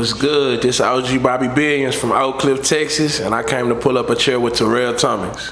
What's good? This OG Bobby Billions from Oakcliff, Texas, and I came to pull up a chair with Terrell Thomas.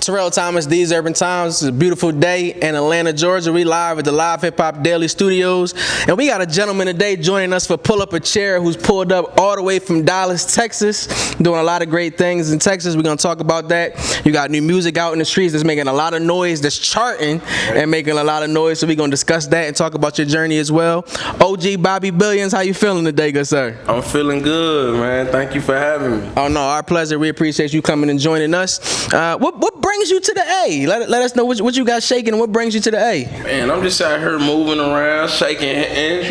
Terrell Thomas, TheseUrbanTimes. It's a beautiful day in Atlanta, Georgia. We live at the LiveHipHopDaily studios, and we got a gentleman today joining us for Pull Up a Chair who's pulled up all the way from Dallas, Texas, doing a lot of great things in Texas. We're gonna talk about that. You got new music out in the streets that's making a lot of noise, that's charting and making a lot of noise. So we're gonna discuss that and talk about your journey as well. OG Bobby Billions, how you feeling today, good sir? I'm feeling good, man. Thank you for having me. Oh no, our pleasure. We appreciate you coming and joining us. What brings you to the A? Let us know what you got shaking and what brings you to the A. Man, I'm just out here moving around, shaking hands,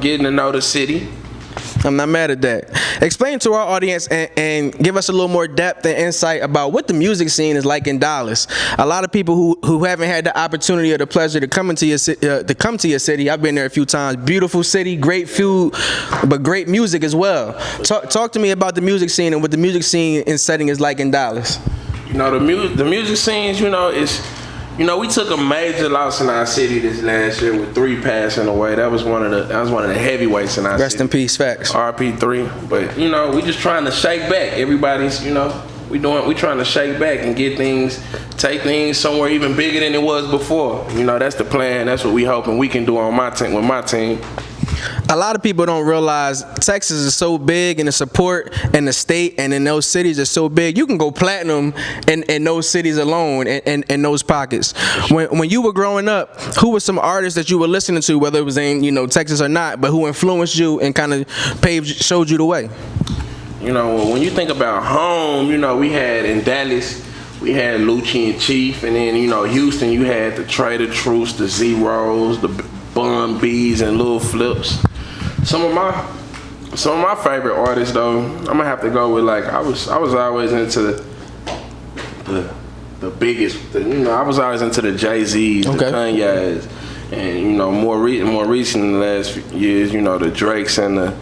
getting to know the city. I'm not mad at that. Explain to our audience and give us a little more depth and insight about what the music scene is like in Dallas. A lot of people who haven't had the opportunity or the pleasure to come into your city. I've been there a few times. Beautiful city, great food, but great music as well. Talk to me about the music scene and what the music scene and setting is like in Dallas. The music scenes, we took a major loss in our city this last year with 3 passing away. That was one of the heavyweights in our city. Rest in peace, facts. RP3. But we just trying to shake back. Everybody's, we trying to shake back and take things somewhere even bigger than it was before. That's the plan. That's what we hoping we can do on my team with my team. A lot of people don't realize Texas is so big, and the support in the state and in those cities is so big. You can go platinum in those cities alone, in those pockets. When you were growing up, who were some artists that you were listening to, whether it was in Texas or not, but who influenced you and kind of showed you the way? When you think about home, we had in Dallas, we had Lucci and Chief, and then Houston, you had the Trader Truths, the Zeros, the Bun B's and Lil Flips. Some of my favorite artists though, I'm gonna have to go with I was always into the biggest. I was always into the Jay-Z's, the Kanye's, and more recent in the last few years, the Drakes and the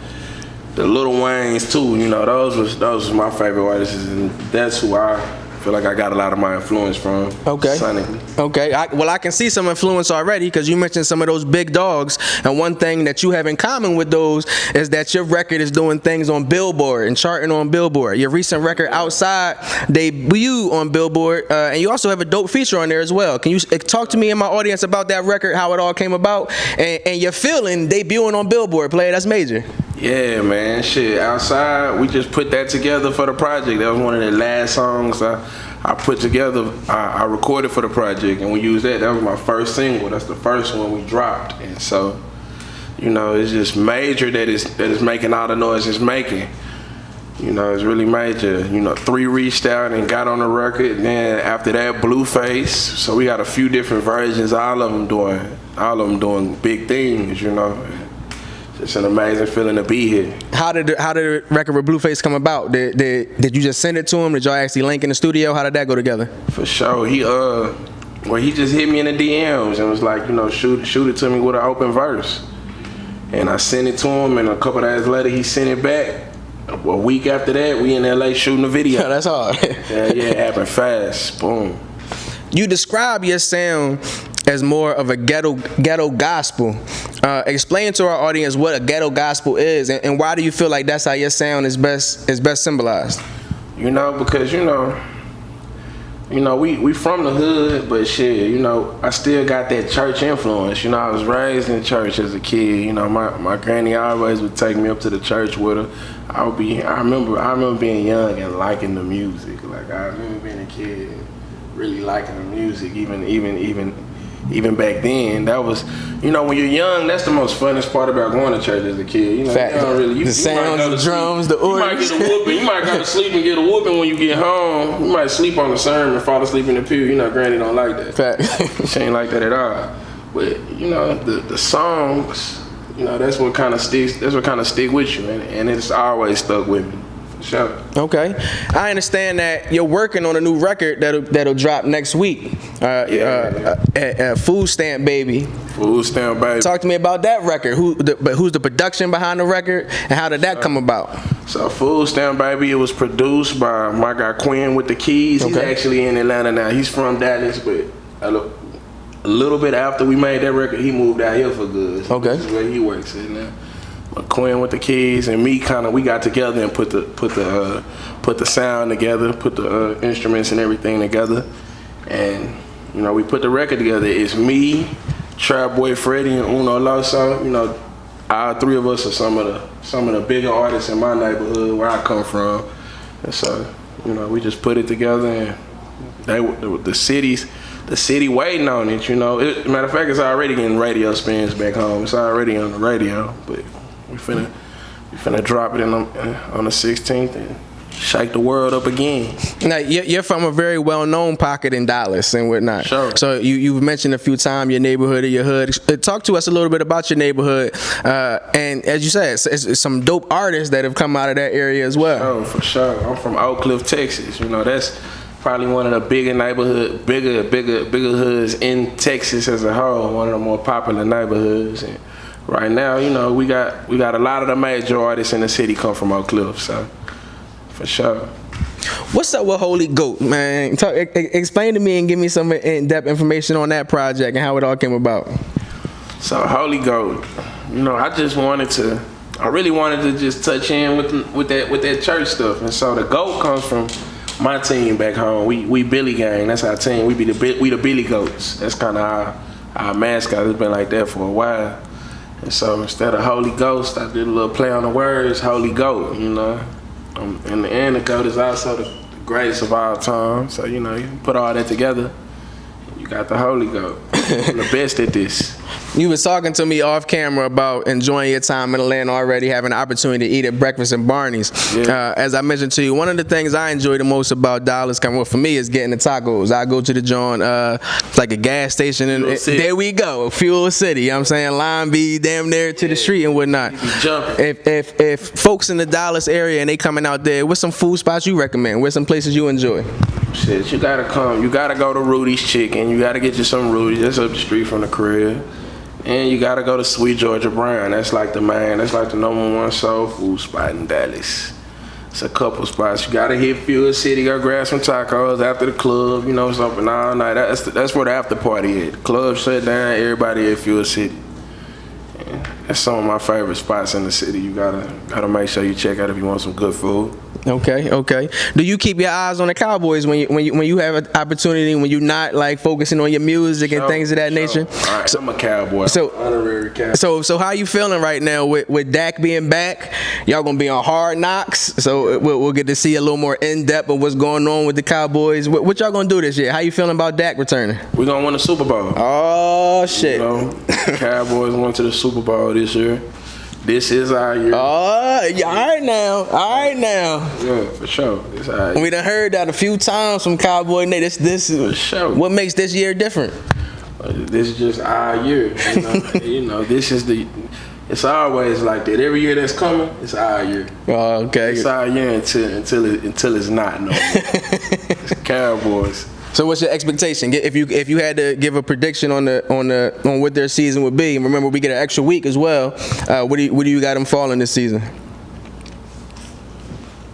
Lil Waynes too. Those was my favorite artists, and that's who I feel like I got a lot of my influence from. Sonically. Okay. I can see some influence already because you mentioned some of those big dogs, and one thing that you have in common with those is that your record is doing things on Billboard and charting on Billboard. Your recent record, Outside, debuted on Billboard, and you also have a dope feature on there as well. Can you talk to me and my audience about that record, how it all came about, and your feeling debuting on Billboard, player? That's major. Yeah, man, shit. Outside, we just put that together for the project. That was one of the last songs I put together. I recorded for the project, and we used that. That was my first single. That's the first one we dropped, and so, it's just major that it's making all the noise it's making. It's really major. 3 reached out and got on the record, and then after that, Blueface. So we got a few different versions. All of them doing big things. It's an amazing feeling to be here. How did the record with Blueface come about? Did you just send it to him? Did y'all actually link in the studio? How did that go together? For sure. He just hit me in the DMs and was like, shoot it to me with an open verse. And I sent it to him, and a couple of days later he sent it back. A week after that, we in LA shooting the video. That's hard. Yeah, it happened fast. Boom. You describe your sound as more of a ghetto gospel. Explain to our audience what a ghetto gospel is, and why do you feel like that's how your sound is best symbolized? Because we from the hood, but shit, I still got that church influence. I was raised in church as a kid. My granny always would take me up to the church with her. I remember being young and liking the music. Like I remember being a kid, really liking the music, even back then. That was, when you're young, that's the most funnest part about going to church as a kid. The sounds, the drums, the organs. You might get a whooping. You might go to sleep and get a whooping when you get home. You might sleep on the sermon and fall asleep in the pew. Granny don't like that. Fact. She ain't like that at all. But the songs, that's what kind of sticks. That's what kind of stick with you, and it's always stuck with me. Sure. Okay, I understand that you're working on a new record that'll drop next week. Food Stamp Baby. Food Stamp Baby. Talk to me about that record. Who's the production behind the record, and how did that come about? So Food Stamp Baby, it was produced by my guy Quinn with the keys. He's actually in Atlanta now. He's from Dallas, but a little bit after we made that record, he moved out here for good. So okay. This is where he works at now. But Quinn with the keys and me we got together and put the sound together, put the instruments and everything together, and we put the record together. It's me, Trap Boy Freddy, and Uno Loso. All three of us are some of the bigger artists in my neighborhood where I come from, and so we just put it together, and the city waiting on it. Matter of fact, it's already getting radio spins back home. It's already on the radio, but we finna drop it on the 16th and shake the world up again. Now, you're from a very well-known pocket in Dallas and whatnot. Sure. So you've mentioned a few times your neighborhood or your hood. Talk to us a little bit about your neighborhood. And as you said, it's some dope artists that have come out of that area as well. Oh, for sure. I'm from Oakcliff, Texas. That's probably one of the bigger hoods in Texas as a whole. One of the more popular neighborhoods. And right now, we got a lot of the major artists in the city come from Oakcliff, so for sure. What's up with Holy Goat, man? Explain to me and give me some in-depth information on that project and how it all came about. So Holy Goat, I really wanted to just touch in with that church stuff, and so the goat comes from my team back home. We Billy Gang, that's our team. We the Billy Goats. That's kind of our mascot. It's been like that for a while. And so instead of Holy Ghost, I did a little play on the words, Holy Goat, In the end, the goat is also the greatest of all time. So, you put all that together, you got the Holy Goat. I'm the best at this. You was talking to me off camera about enjoying your time in Atlanta already, having the opportunity to eat at breakfast in Barney's. Yeah. As I mentioned to you, one of the things I enjoy the most about Dallas, for me, is getting the tacos. I go to the joint, like a gas station, and there we go, Fuel City. You know what I'm saying? Line B, damn near to the street and whatnot. If folks in the Dallas area and they coming out there, what's some food spots you recommend? Where's some places you enjoy? Shit, you gotta come. You gotta go to Rudy's Chicken. You gotta get you some Rudy's. That's up the street from the crib. And you gotta go to Sweet Georgia Brown. That's like the number one soul food spot in Dallas. It's a couple spots. You gotta hit Fuel City, go grab some tacos after the club, something all night. That's where the after party is. The club shut down, everybody at Fuel City. And that's some of my favorite spots in the city. You gotta make sure you check out if you want some good food. Okay. Do you keep your eyes on the Cowboys when you have an opportunity, when you're not like focusing on your music and things of that nature? All right, I'm a Cowboy. Honorary Cowboy. So how you feeling right now with Dak being back? Y'all gonna be on Hard Knocks, so we'll get to see a little more in depth of what's going on with the Cowboys. What y'all gonna do this year? How you feeling about Dak returning? We're gonna win the Super Bowl. Oh shit! Cowboys went to the Super Bowl this year. This is our year. Oh, yeah, all right now. Yeah, for sure. This our year. We done heard that a few times from Cowboy Nate. This for sure. What makes this year different? This is just our year. This is it's always like that. Every year that's coming, it's our year. Oh, okay. It's our year until it's not no more. It's Cowboys. So what's your expectation? If you had to give a prediction on what their season would be, and remember we get an extra week as well. What do you got them falling this season?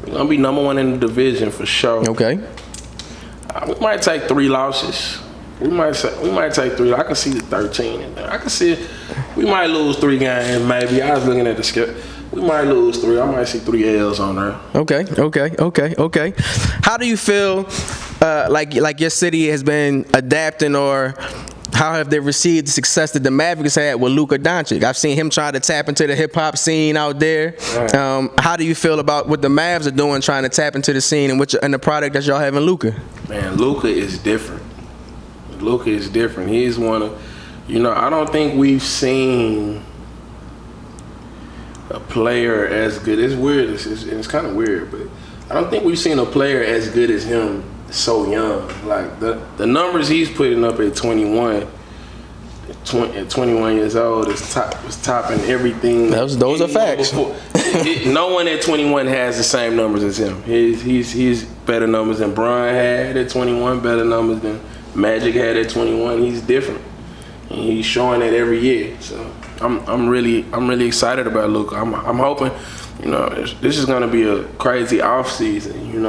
We're gonna be number one in the division for sure. Okay. We might take 3 losses. We might take 3. I can see the 13 in there. I can see it. We might lose 3 games maybe. I was looking at the schedule. We might lose 3. I might see 3 L's on there. Okay. How do you feel like your city has been adapting, or how have they received the success that the Mavericks had with Luka Doncic? I've seen him try to tap into the hip-hop scene out there. Right. How do you feel about what the Mavs are doing, trying to tap into the scene and the product that y'all have in Luka? Man, Luka is different. He's one of, I don't think we've seen a player as good. It's weird. It's kind of weird, but I don't think we've seen a player as good as him so young. Like the numbers he's putting up at 21 years old is topping everything. Those are facts. No one at 21 has the same numbers as him. He's better numbers than Brian had at 21. Better numbers than Magic had at 21. He's different, and he's showing it every year. So I'm really excited about Luka. I'm hoping, this is gonna be a crazy off season.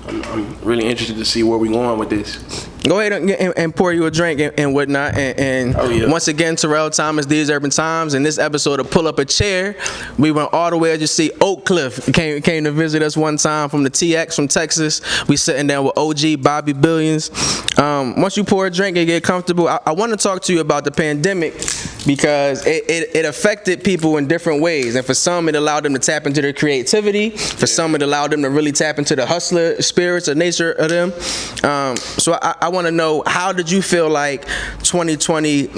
I'm really interested to see where we're going with this. Go ahead and pour you a drink and whatnot. And once again, Terrell Thomas, These Urban Times. In this episode of Pull Up a Chair, we went all the way, as you see, Oakcliff came to visit us one time from the TX from Texas. We sitting down with OG Bobby Billions. Once you pour a drink and get comfortable, I want to talk to you about the pandemic, because it affected people in different ways. And for some, it allowed them to tap into their creativity. For some, it allowed them to really tap into the hustler spirits or nature of them. So I want to know, how did you feel like 2020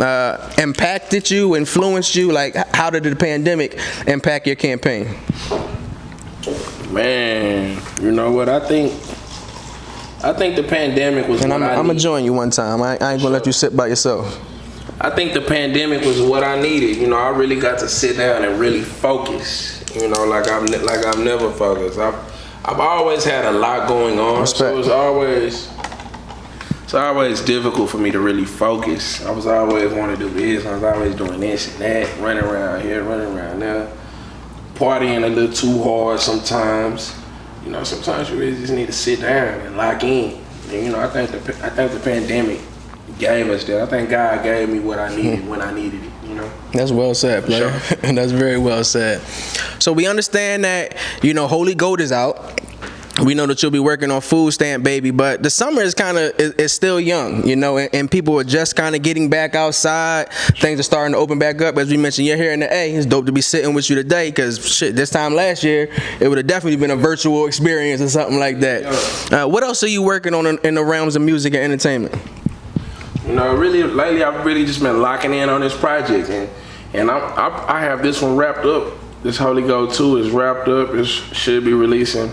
impacted you, influenced you? Like, how did the pandemic impact your campaign? Man, you know what? I think the pandemic was. And I'm gonna join you one time. I ain't gonna let you sit by yourself. I think the pandemic was what I needed. I really got to sit down and really focus. Like I've never focused. I've always had a lot going on, Respect. so it's always difficult for me to really focus. I was always wanting to do this. I was always doing this and that, running around here, running around there, partying a little too hard sometimes. Sometimes you really just need to sit down and lock in. And, I think the pandemic gave us that. I think God gave me what I needed when I needed it. That's well said, player. Sure. That's very well said. So we understand that Holy Goat is out. We know that you'll be working on Food Stamp Baby, but the summer is is still young, and people are just kind of getting back outside. Things are starting to open back up. As we mentioned, you're here in the A. It's dope to be sitting with you today, because this time last year, it would have definitely been a virtual experience or something like that. What else are you working on in the realms of music and entertainment? Really lately, I've really just been locking in on this project, and I have this one wrapped up. This Holy Goat 2 is wrapped up. It should be releasing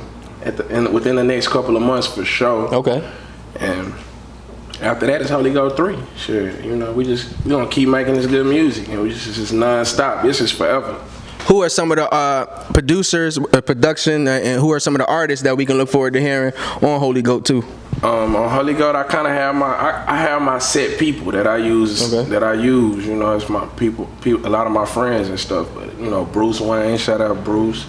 within the next couple of months for sure. Okay. And after that, it's Holy Goat 3. Sure, we gonna keep making this good music, and we just non-stop. This is forever. Who are some of the producers, production, and who are some of the artists that we can look forward to hearing on Holy Goat 2? On Holy Goat, I kind of have I have my set people that I use. Okay. It's my people, a lot of my friends and stuff. But Bruce Wayne, shout out Bruce.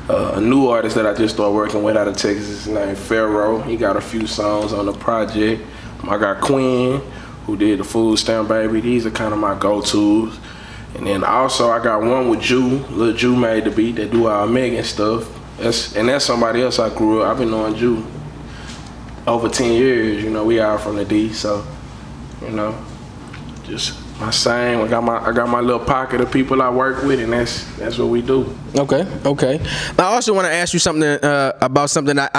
A new artist that I just started working with out of Texas, his name Pharaoh. He got a few songs on the project. I got Queen, who did the Food Stamp Baby. These are kind of my go-tos. And then also I got one with Jew. Lil Jew made the beat that do our Megan stuff. That's somebody else I grew up. I've been knowing Jew over 10 years. We are from the D, so just my same. I got my little pocket of people I work with, and that's what we do. Okay. I also want to ask you something about something that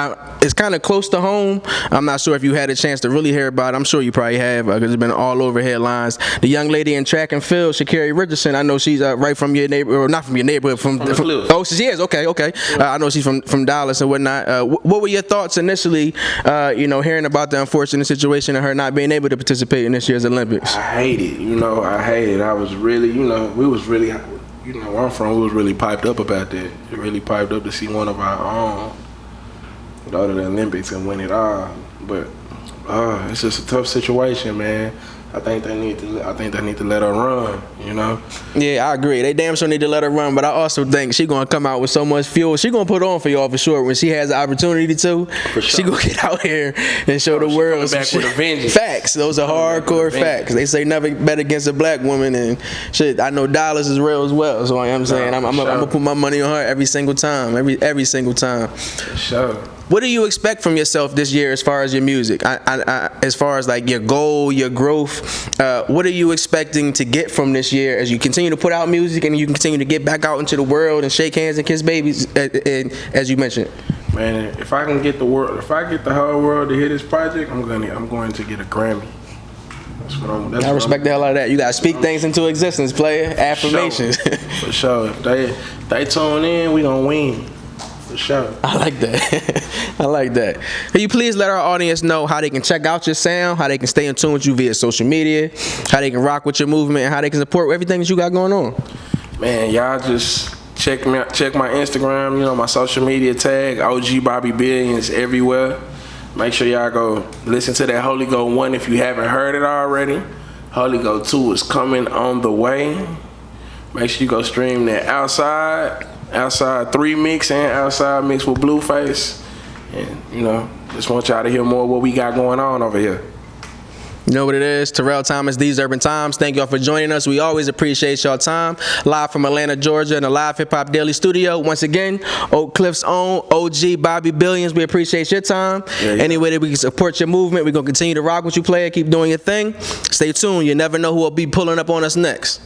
it's kind of close to home. I'm not sure if you had a chance to really hear about it. I'm sure you probably have, because it's been all over headlines. The young lady in track and field, Sha'Carri Richardson. I know she's right from your neighborhood, or not from your neighborhood, from oh, she is. Okay. Yeah. I know she's from Dallas and whatnot. What were your thoughts initially, hearing about the unfortunate situation of her not being able to participate in this year's Olympics? I hate it. I hate it. I was really, we was really, where I'm from, we was really piped up about that. It really piped up to see one of our own go to the Olympics and win it all. But it's just a tough situation, man. I think they need to let her run, Yeah, I agree. They damn sure need to let her run, but I also think she gonna come out with so much fuel. She gonna put on for y'all for sure when she has the opportunity to. For sure. She gonna get out here and show the world some shit. With a vengeance. Facts. Those are hardcore facts. They say never bet against a black woman, and shit. I know Dallas is real as well, so I'm saying I'm gonna put my money on her every single time. Every single time. For sure. What do you expect from yourself this year as far as your music? As far as like your goal, your growth, what are you expecting to get from this year as you continue to put out music and you continue to get back out into the world and shake hands and kiss babies, as you mentioned? Man, if I get the whole world to hear this project, I'm going to get a Grammy. I respect the hell out of that. You gotta speak things into existence, player. Affirmations. For sure. If they tune in, we gonna win. For sure. I like that. Can you please let our audience know how they can check out your sound, how they can stay in tune with you via social media, how they can rock with your movement, and how they can support everything that you got going on? Man, y'all just Check my Instagram, my social media tag, OG Bobby Billions everywhere. Make sure y'all go listen to that Holy Go 1 if you haven't heard it already. Holy Go 2 is coming on the way. Make sure you go stream that Outside 3 mix and Outside mix with Blueface. And, just want y'all to hear more of what we got going on over here. You know what it is, Terrell Thomas, These Urban Times. Thank y'all for joining us. We always appreciate y'all time. Live from Atlanta, Georgia in the Live Hip Hop Daily studio. Once again, Oakcliff's own OG Bobby Billions. We appreciate your time. Yeah. Any way that we can support your movement, we're going to continue to rock with you, player. Keep doing your thing. Stay tuned. You never know who will be pulling up on us next.